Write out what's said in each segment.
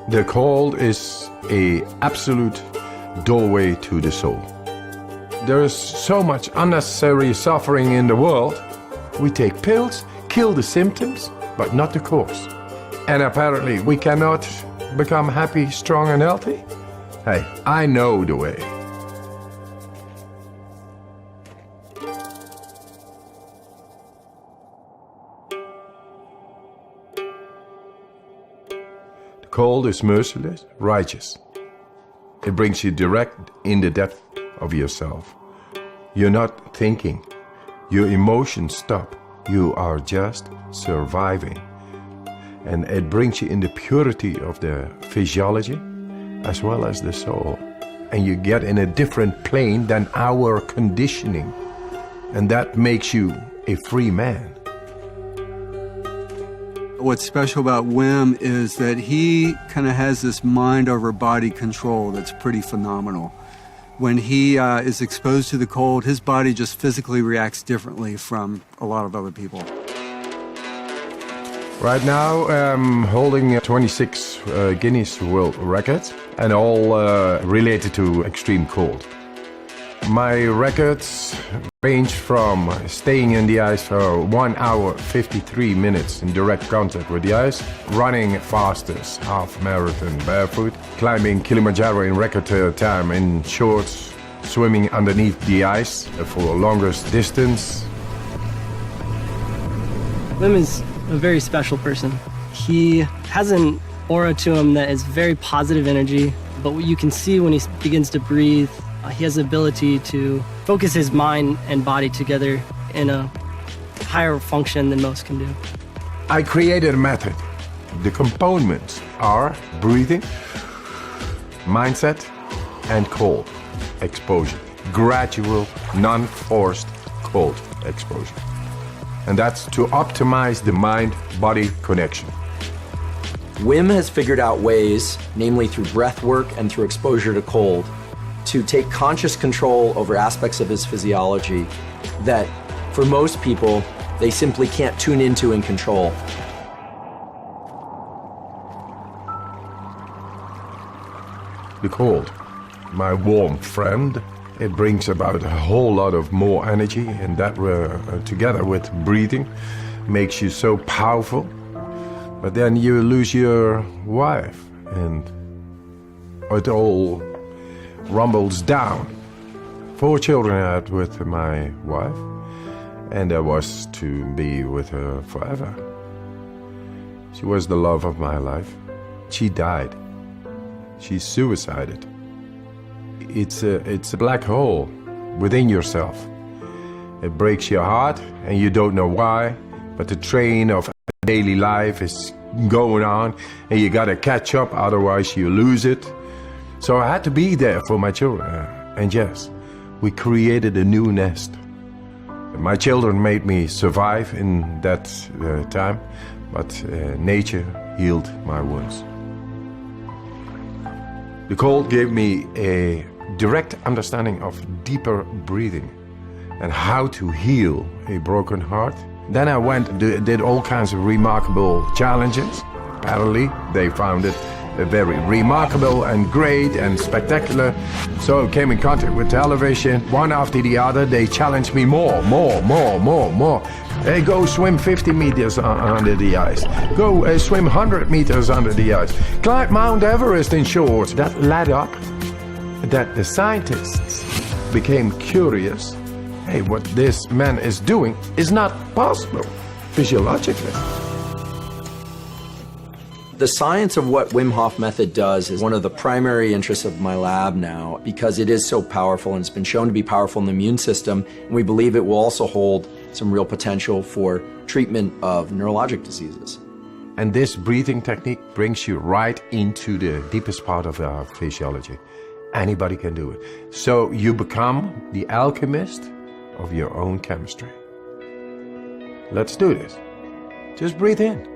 The cold is an absolute doorway to the soul. There is so much unnecessary suffering in the world. We take pills, kill the symptoms, but not the cause. And apparently we cannot become happy, strong and healthy. Hey, I know the way. The cold is merciless, righteous. It brings you direct in the depth of yourself. You're not thinking. Your emotions stop. You are just surviving. And it brings you in the purity of the physiology as well as the soul. And you get in a different plane than our conditioning. And that makes you a free man. What's special about Wim is that he kind of has this mind over body control that's pretty phenomenal. When he is exposed to the cold, his body just physically reacts differently from a lot of other people. Right now I'm holding 26 Guinness World Records and all related to extreme cold. My records range from staying in the ice for 1 hour 53 minutes in direct contact with the ice, running fastest half marathon barefoot, climbing Kilimanjaro in record time in shorts, swimming underneath the ice for longest distance. Wim is a very special person. He has an aura to him that is very positive energy, but what you can see when he begins to breathe, he has the ability to focus his mind and body together in a higher function than most can do. I created a method. The components are breathing, mindset, and cold exposure. Gradual, non-forced cold exposure. And that's to optimize the mind-body connection. Wim has figured out ways, namely through breath work and through exposure to cold, to take conscious control over aspects of his physiology that, for most people, they simply can't tune into and control. The cold, my warm friend, it brings about a whole lot of more energy, and that together with breathing makes you so powerful. But then you lose your wife and it all rumbles down. 4 children I had with my wife, and I was to be with her forever. She was the love of my life. She died. She suicided. It's a black hole within yourself. It breaks your heart and you don't know why, but the train of daily life is going on and you gotta catch up, otherwise you lose it. So I had to be there for my children. And yes, we created a new nest. My children made me survive in that time, but nature healed my wounds. The cold gave me a direct understanding of deeper breathing and how to heal a broken heart. Then I went and did all kinds of remarkable challenges. Apparently, they found it very remarkable and great and spectacular. So I came in contact with television. One after the other, they challenged me more. Hey, go swim 50 meters under the ice. Go swim 100 meters under the ice. Climb Mount Everest in shorts. That led up that the scientists became curious. Hey, what this man is doing is not possible physiologically. The science of what Wim Hof method does is one of the primary interests of my lab now, because it is so powerful and it's been shown to be powerful in the immune system, and we believe it will also hold some real potential for treatment of neurologic diseases. And this breathing technique brings you right into the deepest part of our physiology. Anybody can do it. So you become the alchemist of your own chemistry. Let's do this. Just breathe in.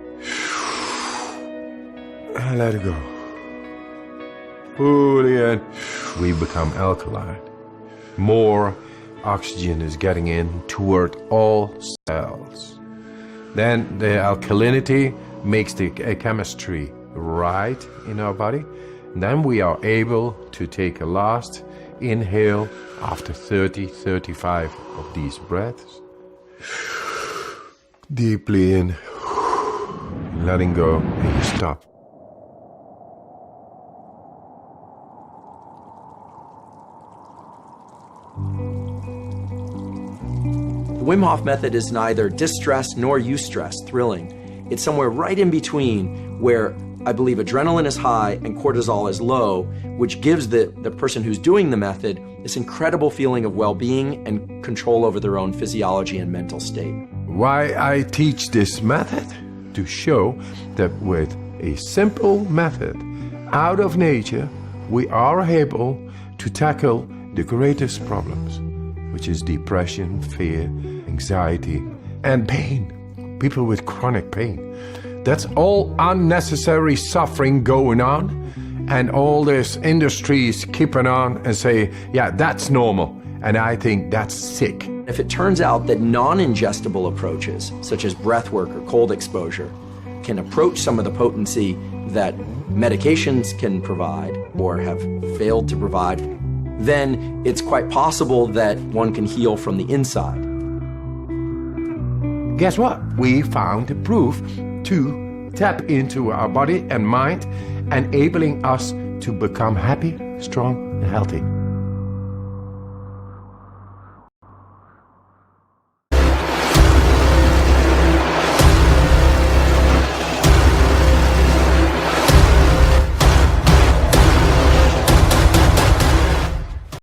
And let it go. Fully in. We become alkaline. More oxygen is getting in toward all cells. Then the alkalinity makes the chemistry right in our body. And then we are able to take a last inhale after 35 of these breaths. Deeply in, letting go, and you stop. The Wim Hof method is neither distress nor eustress, thrilling. It's somewhere right in between where I believe adrenaline is high and cortisol is low, which gives the person who's doing the method this incredible feeling of well-being and control over their own physiology and mental state. Why I teach this method? To show that with a simple method out of nature, we are able to tackle the greatest problems, which is depression, fear, anxiety, and pain. People with chronic pain. That's all unnecessary suffering going on, and all this industries keeping on and say, yeah, that's normal, and I think that's sick. If it turns out that non-ingestible approaches, such as breath work or cold exposure, can approach some of the potency that medications can provide or have failed to provide, then it's quite possible that one can heal from the inside. Guess what? We found the proof to tap into our body and mind, enabling us to become happy, strong, and healthy.